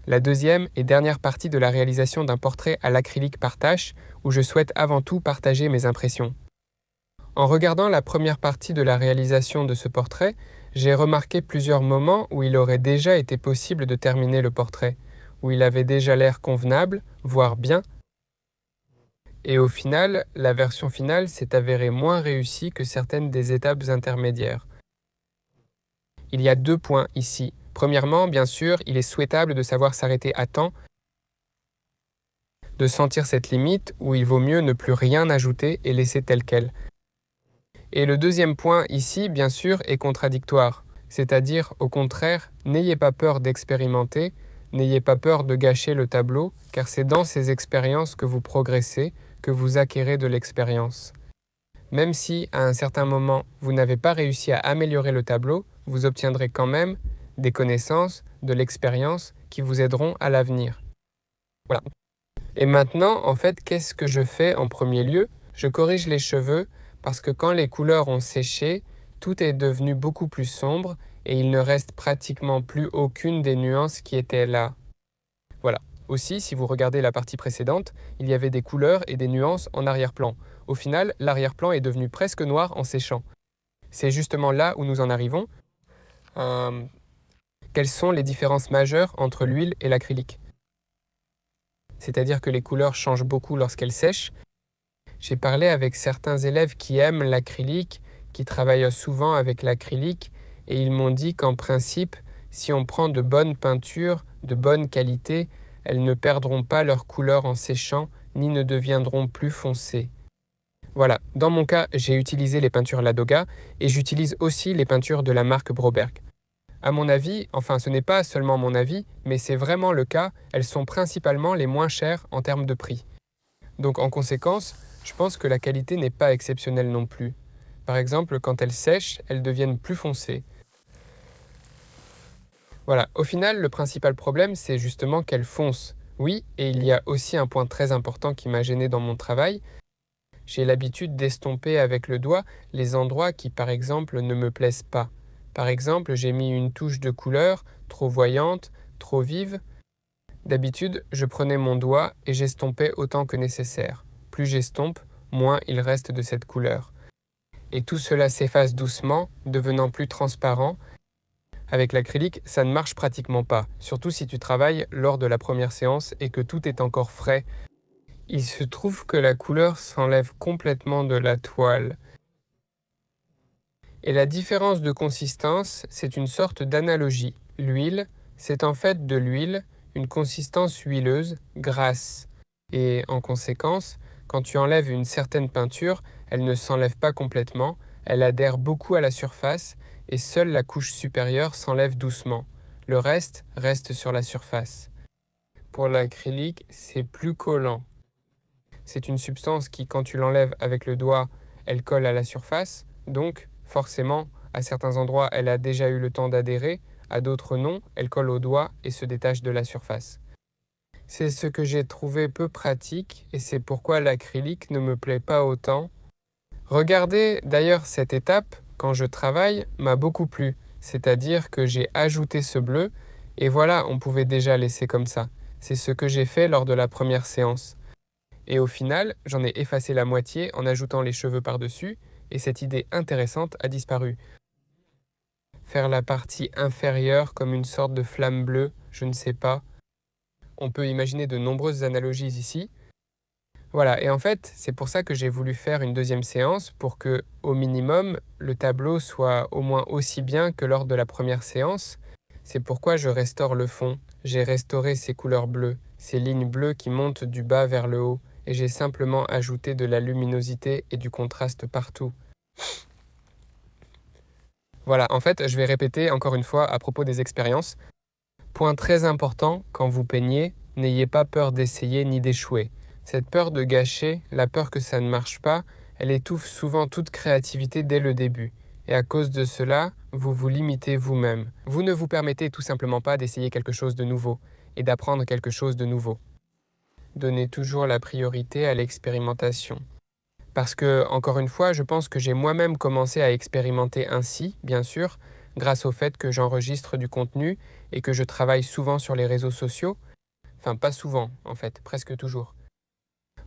la deuxième et dernière partie de la réalisation d'un portrait à l'acrylique par tâche, où je souhaite avant tout partager mes impressions. En regardant la première partie de la réalisation de ce portrait, j'ai remarqué plusieurs moments où il aurait déjà été possible de terminer le portrait, où il avait déjà l'air convenable, voire bien, et au final, la version finale s'est avérée moins réussie que certaines des étapes intermédiaires. Il y a 2 points ici. Premièrement, bien sûr, il est souhaitable de savoir s'arrêter à temps, de sentir cette limite où il vaut mieux ne plus rien ajouter et laisser tel quel. Et le deuxième point ici, bien sûr, est contradictoire. C'est-à-dire, au contraire, n'ayez pas peur d'expérimenter, n'ayez pas peur de gâcher le tableau, car c'est dans ces expériences que vous progressez, que vous acquérez de l'expérience. Même si, à un certain moment, vous n'avez pas réussi à améliorer le tableau, vous obtiendrez quand même des connaissances, de l'expérience qui vous aideront à l'avenir. Voilà. Et maintenant, en fait, qu'est-ce que je fais en premier lieu? Je corrige les cheveux parce que quand les couleurs ont séché, tout est devenu beaucoup plus sombre et il ne reste pratiquement plus aucune des nuances qui étaient là. Voilà. Aussi, si vous regardez la partie précédente, il y avait des couleurs et des nuances en arrière-plan. Au final, l'arrière-plan est devenu presque noir en séchant. C'est justement là où nous en arrivons. Quelles sont les différences majeures entre l'huile et l'acrylique? C'est-à-dire que les couleurs changent beaucoup lorsqu'elles sèchent. J'ai parlé avec certains élèves qui aiment l'acrylique, qui travaillent souvent avec l'acrylique, et ils m'ont dit qu'en principe, si on prend de bonnes peintures, de bonne qualité, elles ne perdront pas leur couleur en séchant, ni ne deviendront plus foncées. Voilà, dans mon cas, j'ai utilisé les peintures Ladoga, et j'utilise aussi les peintures de la marque Broberg. À mon avis, enfin ce n'est pas seulement mon avis, mais c'est vraiment le cas, elles sont principalement les moins chères en termes de prix. Donc en conséquence, je pense que la qualité n'est pas exceptionnelle non plus. Par exemple, quand elles sèchent, elles deviennent plus foncées. Voilà, au final, le principal problème, c'est justement qu'elles foncent. Oui, et il y a aussi un point très important qui m'a gêné dans mon travail. J'ai l'habitude d'estomper avec le doigt les endroits qui, par exemple, ne me plaisent pas. Par exemple, j'ai mis une touche de couleur trop voyante, trop vive. D'habitude, je prenais mon doigt et j'estompais autant que nécessaire. Plus j'estompe, moins il reste de cette couleur. Et tout cela s'efface doucement, devenant plus transparent. Avec l'acrylique, ça ne marche pratiquement pas, surtout si tu travailles lors de la première séance et que tout est encore frais. Il se trouve que la couleur s'enlève complètement de la toile. Et la différence de consistance, c'est une sorte d'analogie. L'huile, c'est en fait de l'huile, une consistance huileuse, grasse. Et en conséquence, quand tu enlèves une certaine peinture, elle ne s'enlève pas complètement, elle adhère beaucoup à la surface et seule la couche supérieure s'enlève doucement. Le reste reste sur la surface. Pour l'acrylique, c'est plus collant. C'est une substance qui, quand tu l'enlèves avec le doigt, elle colle à la surface, donc forcément, à certains endroits, elle a déjà eu le temps d'adhérer, à d'autres non, elle colle au doigt et se détache de la surface. C'est ce que j'ai trouvé peu pratique et c'est pourquoi l'acrylique ne me plaît pas autant. Regardez d'ailleurs cette étape, quand je travaille, m'a beaucoup plu, c'est-à-dire que j'ai ajouté ce bleu et voilà, on pouvait déjà laisser comme ça. C'est ce que j'ai fait lors de la première séance. Et au final, j'en ai effacé la moitié en ajoutant les cheveux par-dessus, et cette idée intéressante a disparu. Faire la partie inférieure comme une sorte de flamme bleue, je ne sais pas. On peut imaginer de nombreuses analogies ici. Voilà, et en fait, c'est pour ça que j'ai voulu faire une deuxième séance, pour que, au minimum, le tableau soit au moins aussi bien que lors de la première séance. C'est pourquoi je restaure le fond. J'ai restauré ces couleurs bleues, ces lignes bleues qui montent du bas vers le haut, et j'ai simplement ajouté de la luminosité et du contraste partout. Voilà, en fait, je vais répéter encore une fois à propos des expériences. Point très important, quand vous peignez, n'ayez pas peur d'essayer ni d'échouer. Cette peur de gâcher, la peur que ça ne marche pas, elle étouffe souvent toute créativité dès le début. Et à cause de cela, vous vous limitez vous-même. Vous ne vous permettez tout simplement pas d'essayer quelque chose de nouveau et d'apprendre quelque chose de nouveau. Donnez toujours la priorité à l'expérimentation. Parce que, encore une fois, je pense que j'ai moi-même commencé à expérimenter ainsi, bien sûr, grâce au fait que j'enregistre du contenu et que je travaille souvent sur les réseaux sociaux. Enfin, pas souvent, en fait, presque toujours.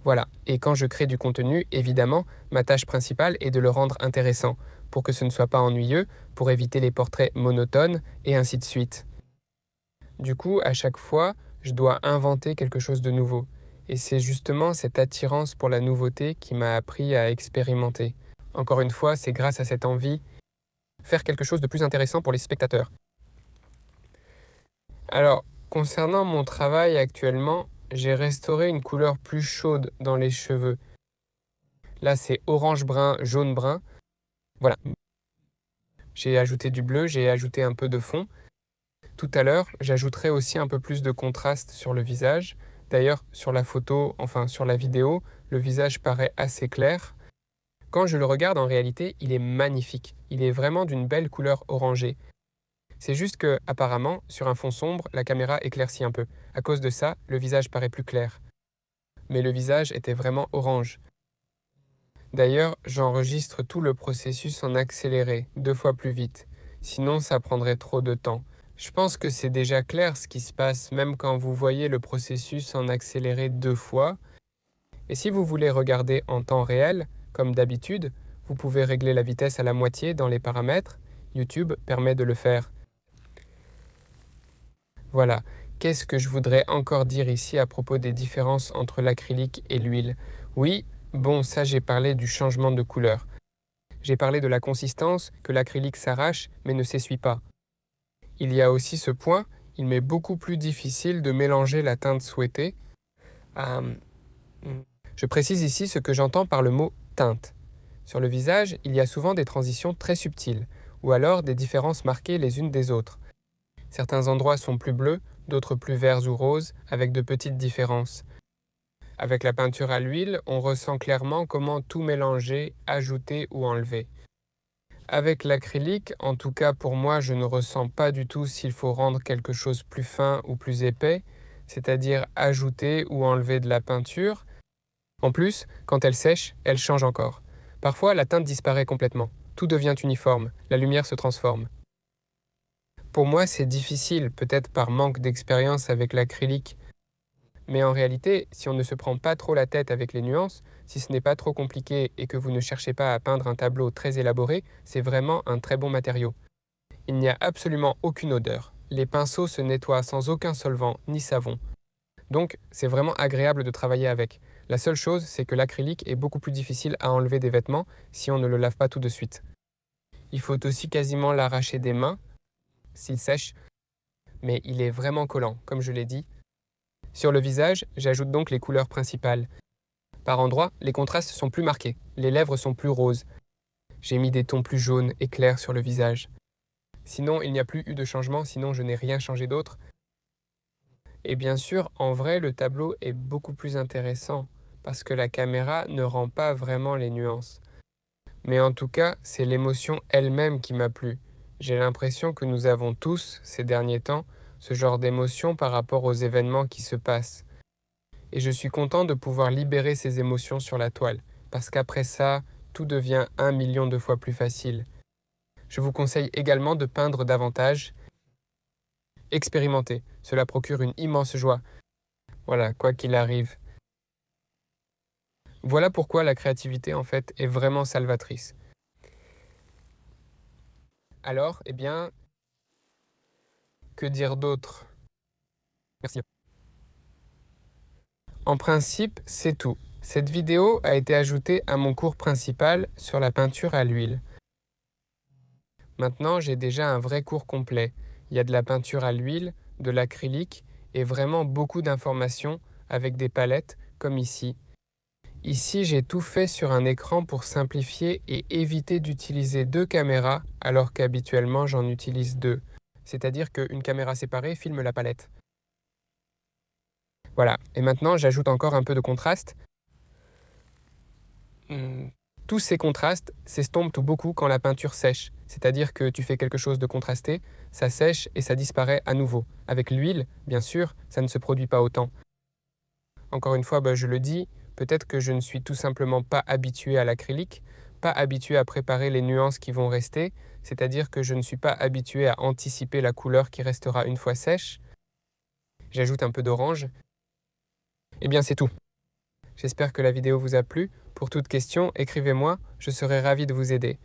Voilà, et quand je crée du contenu, évidemment, ma tâche principale est de le rendre intéressant, pour que ce ne soit pas ennuyeux, pour éviter les portraits monotones, et ainsi de suite. Du coup, à chaque fois, je dois inventer quelque chose de nouveau. Et c'est justement cette attirance pour la nouveauté qui m'a appris à expérimenter. Encore une fois, c'est grâce à cette envie, faire quelque chose de plus intéressant pour les spectateurs. Alors, concernant mon travail actuellement, j'ai restauré une couleur plus chaude dans les cheveux. Là, c'est orange-brun, jaune-brun. Voilà. J'ai ajouté du bleu, j'ai ajouté un peu de fond. Tout à l'heure, j'ajouterai aussi un peu plus de contraste sur le visage. D'ailleurs, sur la photo, enfin sur la vidéo, le visage paraît assez clair. Quand je le regarde, en réalité, il est magnifique. Il est vraiment d'une belle couleur orangée. C'est juste que, apparemment, sur un fond sombre, la caméra éclaircit un peu. À cause de ça, le visage paraît plus clair. Mais le visage était vraiment orange. D'ailleurs, j'enregistre tout le processus en accéléré, 2 fois plus vite. Sinon, ça prendrait trop de temps. Je pense que c'est déjà clair ce qui se passe, même quand vous voyez le processus en accéléré 2 fois. Et si vous voulez regarder en temps réel, comme d'habitude, vous pouvez régler la vitesse à la moitié dans les paramètres. YouTube permet de le faire. Voilà. Qu'est-ce que je voudrais encore dire ici à propos des différences entre l'acrylique et l'huile? Oui, bon, ça j'ai parlé du changement de couleur. J'ai parlé de la consistance, que l'acrylique s'arrache mais ne s'essuie pas. Il y a aussi ce point, il m'est beaucoup plus difficile de mélanger la teinte souhaitée. Je précise ici ce que j'entends par le mot teinte. Sur le visage, il y a souvent des transitions très subtiles, ou alors des différences marquées les unes des autres. Certains endroits sont plus bleus, d'autres plus verts ou roses, avec de petites différences. Avec la peinture à l'huile, on ressent clairement comment tout mélanger, ajouter ou enlever. Avec l'acrylique, en tout cas pour moi, je ne ressens pas du tout s'il faut rendre quelque chose plus fin ou plus épais, c'est-à-dire ajouter ou enlever de la peinture. En plus, quand elle sèche, elle change encore. Parfois, la teinte disparaît complètement. Tout devient uniforme, la lumière se transforme. Pour moi, c'est difficile, peut-être par manque d'expérience avec l'acrylique. Mais en réalité, si on ne se prend pas trop la tête avec les nuances, si ce n'est pas trop compliqué et que vous ne cherchez pas à peindre un tableau très élaboré, c'est vraiment un très bon matériau. Il n'y a absolument aucune odeur. Les pinceaux se nettoient sans aucun solvant ni savon. Donc, c'est vraiment agréable de travailler avec. La seule chose, c'est que l'acrylique est beaucoup plus difficile à enlever des vêtements si on ne le lave pas tout de suite. Il faut aussi quasiment l'arracher des mains, s'il sèche, mais il est vraiment collant, comme je l'ai dit. Sur le visage, j'ajoute donc les couleurs principales. Par endroits, les contrastes sont plus marqués, les lèvres sont plus roses. J'ai mis des tons plus jaunes et clairs sur le visage. Sinon, il n'y a plus eu de changement, sinon je n'ai rien changé d'autre. Et bien sûr, en vrai, le tableau est beaucoup plus intéressant, parce que la caméra ne rend pas vraiment les nuances. Mais en tout cas, c'est l'émotion elle-même qui m'a plu. J'ai l'impression que nous avons tous, ces derniers temps, ce genre d'émotion par rapport aux événements qui se passent. Et je suis content de pouvoir libérer ces émotions sur la toile, parce qu'après ça, tout devient 1 million de fois plus facile. Je vous conseille également de peindre davantage. Expérimentez, cela procure une immense joie. Voilà, quoi qu'il arrive. Voilà pourquoi la créativité, en fait, est vraiment salvatrice. Alors, eh bien, que dire d'autre? Merci. En principe, c'est tout. Cette vidéo a été ajoutée à mon cours principal sur la peinture à l'huile. Maintenant, j'ai déjà un vrai cours complet. Il y a de la peinture à l'huile, de l'acrylique et vraiment beaucoup d'informations avec des palettes comme ici. Ici, j'ai tout fait sur un écran pour simplifier et éviter d'utiliser 2 caméras alors qu'habituellement j'en utilise 2. C'est-à-dire qu'une caméra séparée filme la palette. Voilà, et maintenant j'ajoute encore un peu de contraste. Tous ces contrastes s'estompent tout beaucoup quand la peinture sèche. C'est-à-dire que tu fais quelque chose de contrasté, ça sèche et ça disparaît à nouveau. Avec l'huile, bien sûr, ça ne se produit pas autant. Encore une fois, je le dis, peut-être que je ne suis tout simplement pas habitué à l'acrylique, pas habitué à préparer les nuances qui vont rester, c'est-à-dire que je ne suis pas habitué à anticiper la couleur qui restera une fois sèche. J'ajoute un peu d'orange. Eh bien, c'est tout. J'espère que la vidéo vous a plu. Pour toute question, écrivez-moi, je serai ravi de vous aider.